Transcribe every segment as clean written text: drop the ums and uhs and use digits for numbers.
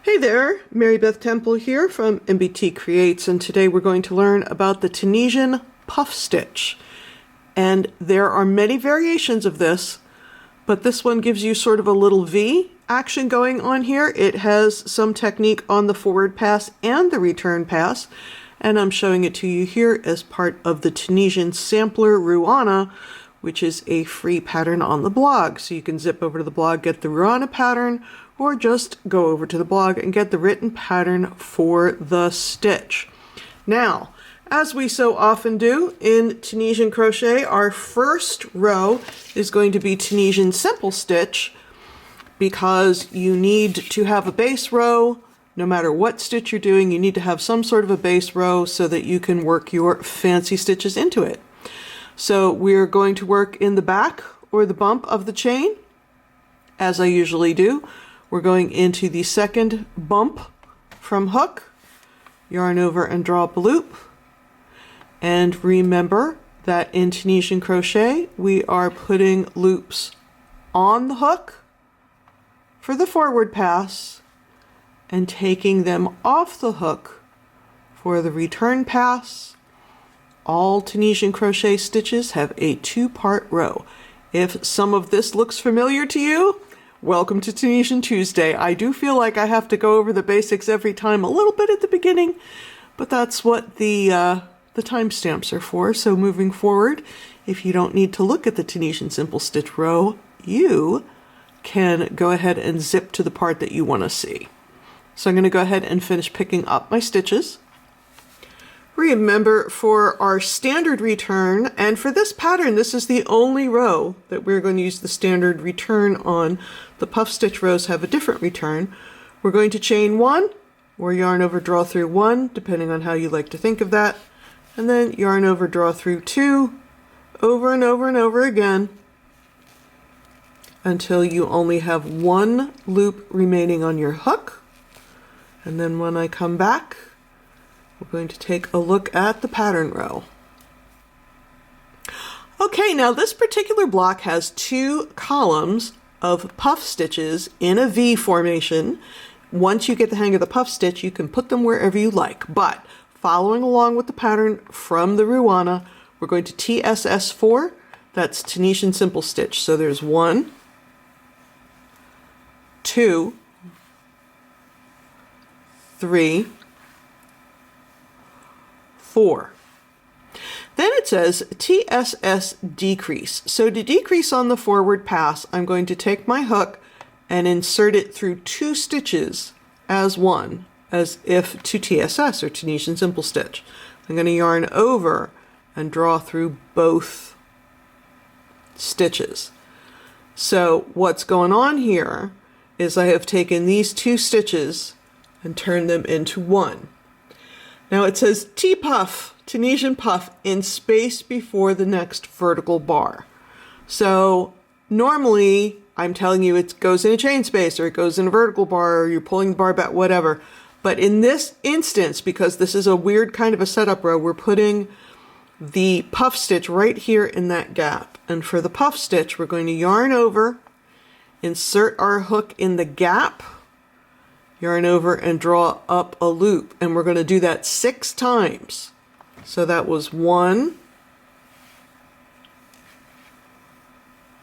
Hey there, Mary Beth Temple here from MBT Creates, and today we're going to learn about the Tunisian Puff Stitch. And there are many variations of this, but this one gives you sort of a little V action going on here. It has some technique on the forward pass and the return pass, and I'm showing it to you here as part of the Tunisian Sampler Ruana, which is a free pattern on the blog. So you can zip over to the blog, get the Ruana pattern, or just go over to the blog and get the written pattern for the stitch. Now, as we so often do in Tunisian crochet, our first row is going to be Tunisian simple stitch, because you need to have a base row. No matter what stitch you're doing, you need to have some sort of a base row so that you can work your fancy stitches into it. So we're going to work in the back or the bump of the chain, as I usually do. We're going into the second bump from hook, yarn over and draw up a loop. And remember that in Tunisian crochet, we are putting loops on the hook for the forward pass and taking them off the hook for the return pass. All Tunisian crochet stitches have a two-part row. If some of this looks familiar to you, welcome to Tunisian Tuesday. I do feel like I have to go over the basics every time a little bit at the beginning, but that's what the timestamps are for. So moving forward, if you don't need to look at the Tunisian Simple Stitch row, you can go ahead and zip to the part that you want to see. So I'm going to go ahead and finish picking up my stitches. Remember, for our standard return, and for this pattern, this is the only row that we're going to use the standard return on. The puff stitch rows have a different return. We're going to chain one, or yarn over, draw through one, depending on how you like to think of that, and then yarn over, draw through two, over and over and over again, until you only have one loop remaining on your hook. And then when I come back, we're going to take a look at the pattern row. Okay, now this particular block has two columns of puff stitches in a V formation. Once you get the hang of the puff stitch, you can put them wherever you like, but following along with the pattern from the Ruana, we're going to TSS4, that's Tunisian Simple Stitch. So there's 1, 2, 3, 4. Then it says TSS decrease. So to decrease on the forward pass, I'm going to take my hook and insert it through 2 stitches as one, as if to TSS or Tunisian Simple Stitch. I'm going to yarn over and draw through both stitches. So what's going on here is I have taken these 2 stitches and turned them into one. Now it says T-Puff, Tunisian Puff, in space before the next vertical bar. So normally I'm telling you it goes in a chain space, or it goes in a vertical bar, or you're pulling the bar back, whatever. But in this instance, because this is a weird kind of a setup row, we're putting the puff stitch right here in that gap. And for the puff stitch, we're going to yarn over, insert our hook in the gap, yarn over and draw up a loop, and we're going to do that 6 times. So that was 1,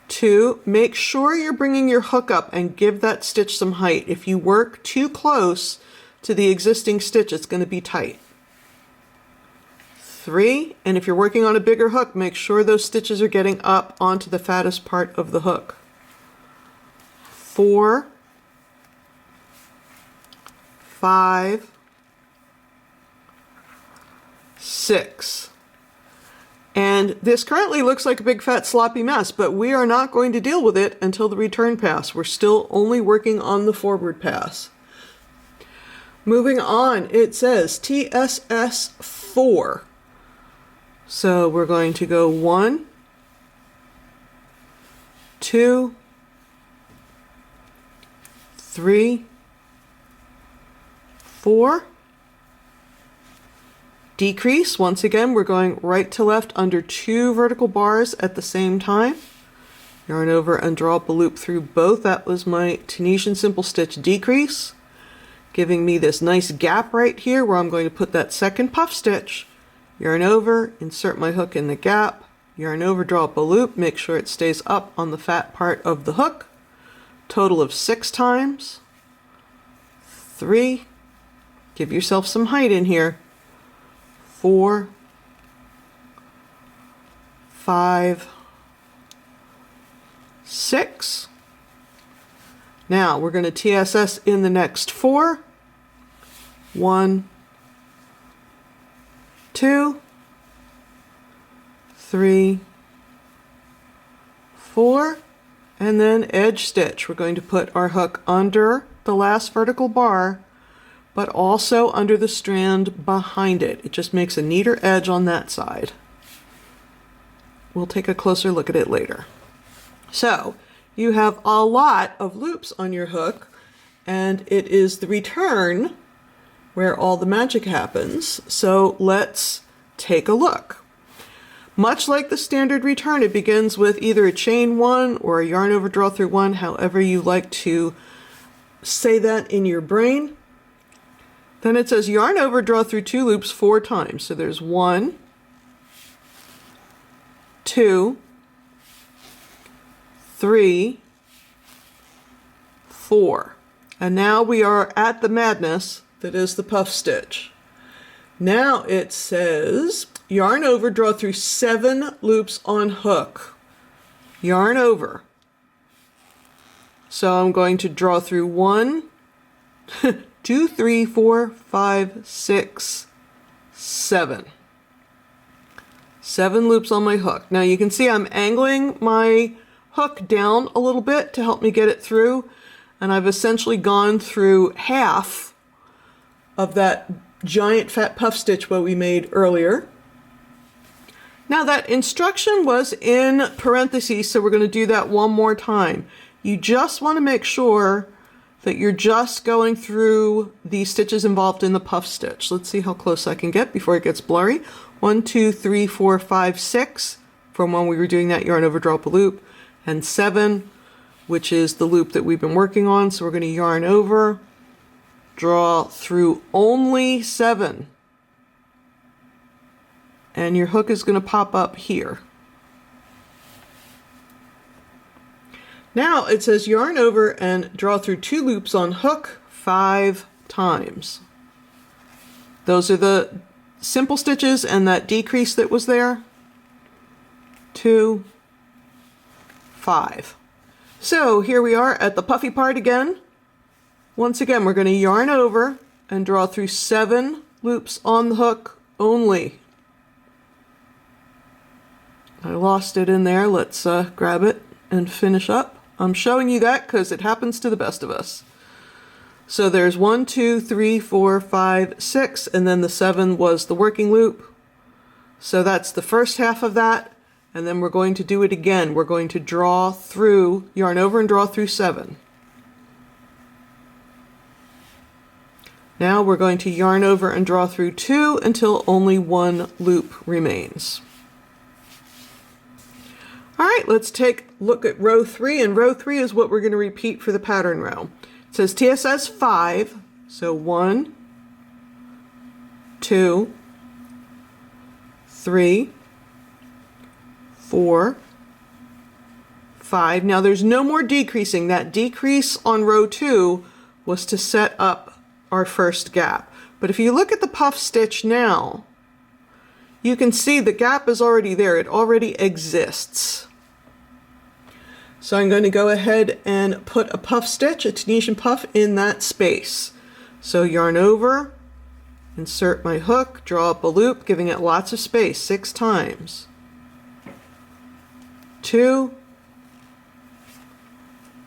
2. Make sure you're bringing your hook up and give that stitch some height. If you work too close to the existing stitch, it's going to be tight. 3, and if you're working on a bigger hook, make sure those stitches are getting up onto the fattest part of the hook. 4, 5, 6. And this currently looks like a big fat sloppy mess, but we are not going to deal with it until the return pass. We're still only working on the forward pass. Moving on, it says TSS4. So we're going to go 1, 2, 3, 4. Decrease. Once again, we're going right to left under 2 vertical bars at the same time. Yarn over and draw up a loop through both. That was my Tunisian Simple Stitch decrease. giving me this nice gap right here where I'm going to put that second puff stitch. Yarn over, insert my hook in the gap, yarn over, draw up a loop, make sure it stays up on the fat part of the hook. Total of 6 times. 3, give yourself some height in here. 4, 5, 6. Now we're going to TSS in the next 4. 1, 2, 3, 4, and then edge stitch. We're going to put our hook under the last vertical bar, but also under the strand behind it. It just makes a neater edge on that side. We'll take a closer look at it later. So you have a lot of loops on your hook, and it is the return where all the magic happens. So let's take a look. Much like the standard return, it begins with either a chain 1 or a yarn over, draw through 1, however you like to say that in your brain. Then it says yarn over, draw through 2 loops 4 times. So there's 1, 2, 3, 4. And now we are at the madness that is the puff stitch. Now it says yarn over, draw through 7 loops on hook. Yarn over. So I'm going to draw through 1, 2, 3, 4, 5, 6, 7. 7 loops on my hook. Now you can see I'm angling my hook down a little bit to help me get it through, and I've essentially gone through half of that giant fat puff stitch what we made earlier. Now that instruction was in parentheses, so we're going to do that one more time. You just want to make sure that you're just going through the stitches involved in the puff stitch. Let's see how close I can get before it gets blurry. 1, 2, 3, 4, 5, 6 from when we were doing that yarn over, draw up a loop, and 7, which is the loop that we've been working on. So we're going to yarn over, draw through only 7, and your hook is going to pop up here. Now it says yarn over and draw through 2 loops on hook 5 times. Those are the simple stitches and that decrease that was there. 2, 5. So here we are at the puffy part again. Once again, we're going to yarn over and draw through 7 loops on the hook only. I lost it in there. Let's grab it and finish up. I'm showing you that because it happens to the best of us. So there's 1, 2, 3, 4, 5, 6, and then the 7 was the working loop. So that's the first half of that, and then we're going to do it again. We're going to draw through, yarn over and draw through 7. Now we're going to yarn over and draw through 2 until only 1 loop remains. All right, let's take a look at row 3, and row 3 is what we're going to repeat for the pattern row. It says TSS 5, so 1, 2, 3, 4, 5. Now there's no more decreasing. That decrease on row 2 was to set up our first gap. But if you look at the puff stitch now, you can see the gap is already there. It already exists. So I'm going to go ahead and put a puff stitch, a Tunisian puff, in that space. So yarn over, insert my hook, draw up a loop, giving it lots of space, 6 times. 2,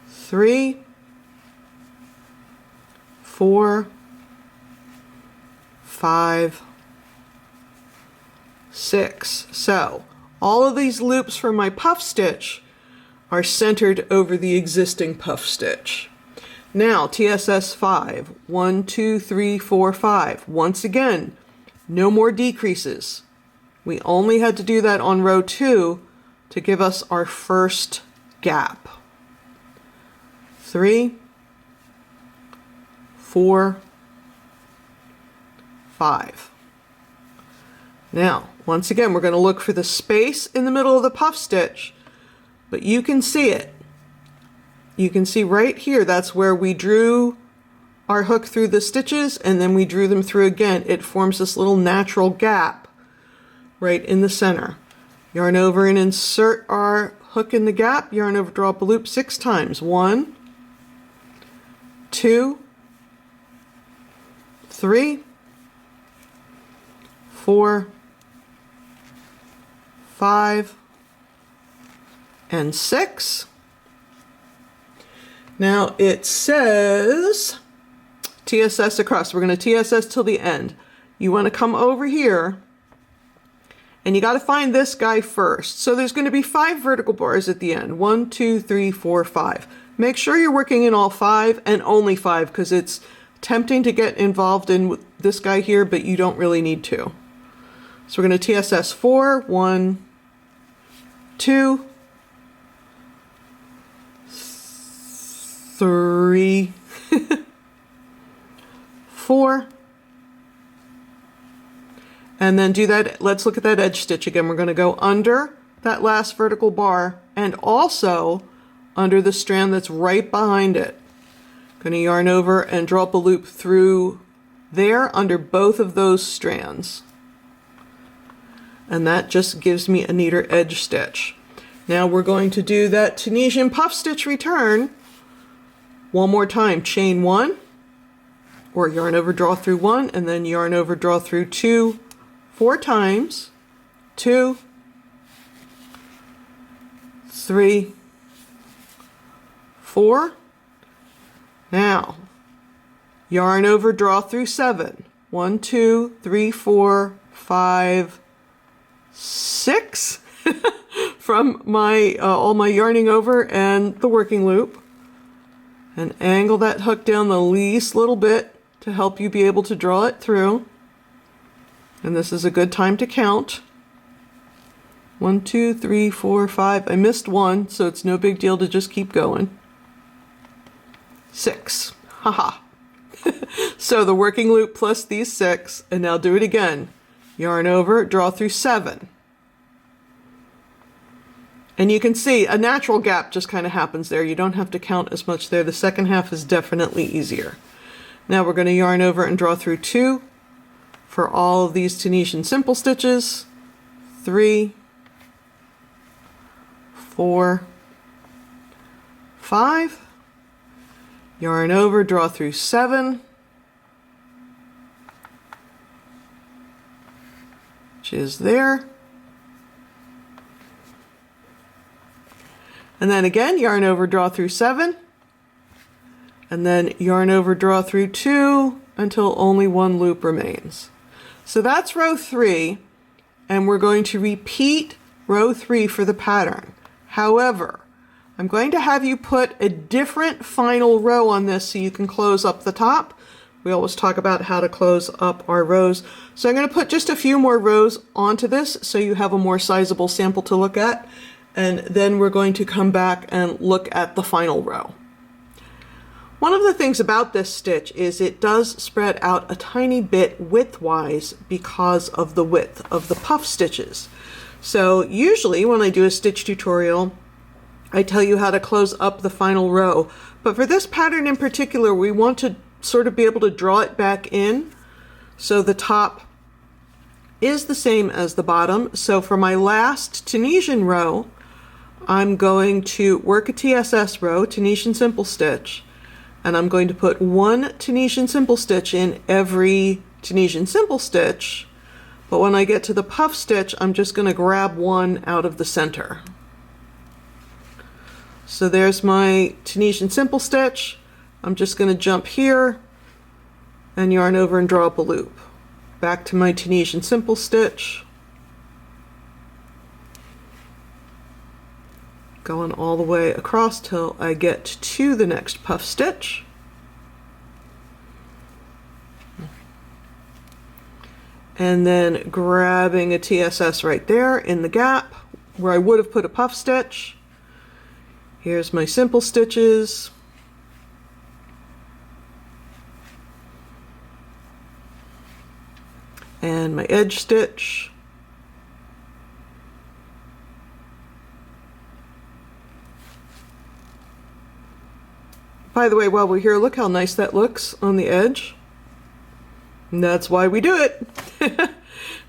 3, 4, 5, 6. So all of these loops from my puff stitch are centered over the existing puff stitch. Now TSS 5, 1, 2, 3, 4, 5. Once again, no more decreases. We only had to do that on row 2 to give us our first gap. 3, 4, 5. Now, once again, we're going to look for the space in the middle of the puff stitch, but you can see it. You can see right here, that's where we drew our hook through the stitches and then we drew them through again. It forms this little natural gap right in the center. Yarn over and insert our hook in the gap, yarn over, draw up a loop 6 times. 1, 2, 3, 4, 5, and 6. Now it says TSS across. We're going to TSS till the end. You want to come over here and you got to find this guy first. So there's going to be 5 vertical bars at the end. 1, 2, 3, 4, 5. Make sure you're working in all 5 and only 5 because it's tempting to get involved in this guy here, but you don't really need to. So we're going to TSS 4, 1, 2, 3, 4, and then do that. Let's look at that edge stitch again. We're going to go under that last vertical bar and also under the strand that's right behind it. Going to yarn over and draw up a loop through there under both of those strands. And that just gives me a neater edge stitch. Now we're going to do that Tunisian puff stitch return one more time. Chain 1, or yarn over, draw through 1, and then yarn over, draw through 2, 4 times. 2, 3, 4. Now, yarn over, draw through 7. 1, 2, 3, 4, 5, 6 from my all my yarning over and the working loop, and angle that hook down the least little bit to help you be able to draw it through. And this is a good time to count. 1, 2, 3, 4, 5. I missed 1, so it's no big deal to just keep going. 6. Haha. So the working loop plus these 6, and now do it again. Yarn over, draw through 7. And you can see a natural gap just kind of happens there. You don't have to count as much there. The second half is definitely easier. Now we're going to yarn over and draw through 2 for all of these Tunisian simple stitches. 3, 4, 5. Yarn over, draw through 7. Which is there. And then again, yarn over, draw through 7. And then yarn over, draw through 2 until only 1 loop remains. So that's row 3, and we're going to repeat row 3 for the pattern. However, I'm going to have you put a different final row on this so you can close up the top. We always talk about how to close up our rows. So I'm going to put just a few more rows onto this so you have a more sizable sample to look at. And then we're going to come back and look at the final row. One of the things about this stitch is it does spread out a tiny bit widthwise because of the width of the puff stitches. So usually when I do a stitch tutorial, I tell you how to close up the final row. But for this pattern in particular, we want to sort of be able to draw it back in so the top is the same as the bottom. So for my last Tunisian row, I'm going to work a TSS row, Tunisian simple stitch, and I'm going to put 1 Tunisian simple stitch in every Tunisian simple stitch, but when I get to the puff stitch, I'm just going to grab 1 out of the center. So there's my Tunisian simple stitch. I'm just going to jump here and yarn over and draw up a loop. Back to my Tunisian simple stitch. Going all the way across till I get to the next puff stitch. And then grabbing a TSS right there in the gap where I would have put a puff stitch. Here's my simple stitches. and my edge stitch. By the way, while we're here, look how nice that looks on the edge. And that's why we do it.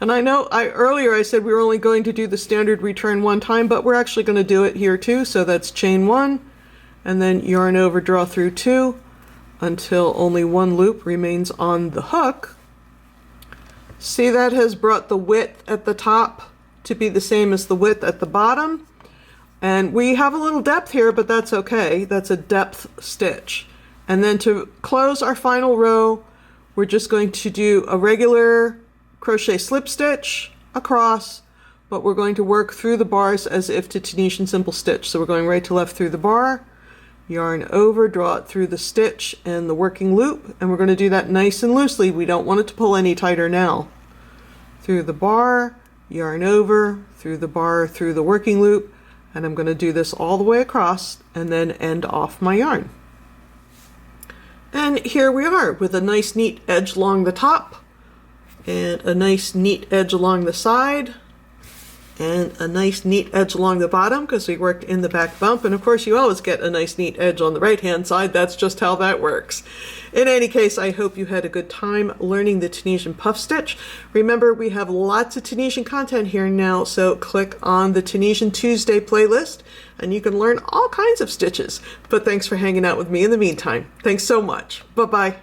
And I know earlier I said we were only going to do the standard return one time, but we're actually going to do it here too. So that's chain 1 and then yarn over, draw through 2 until only 1 loop remains on the hook. See, that has brought the width at the top to be the same as the width at the bottom. And we have a little depth here, but that's okay. That's a depth stitch. And then to close our final row, we're just going to do a regular crochet slip stitch across, but we're going to work through the bars as if to Tunisian simple stitch. So we're going right to left through the bar, yarn over, draw it through the stitch and the working loop, and we're going to do that nice and loosely. We don't want it to pull any tighter now. Through the bar, yarn over, through the bar, through the working loop, and I'm going to do this all the way across and then end off my yarn. And here we are with a nice neat edge along the top and a nice neat edge along the side and a nice neat edge along the bottom because we worked in the back bump. And of course you always get a nice neat edge on the right hand side. That's just how that works. In any case, I hope you had a good time learning the Tunisian Puff Stitch. Remember, we have lots of Tunisian content here now, so click on the Tunisian Tuesday playlist and you can learn all kinds of stitches. But thanks for hanging out with me in the meantime. Thanks so much. Bye-bye.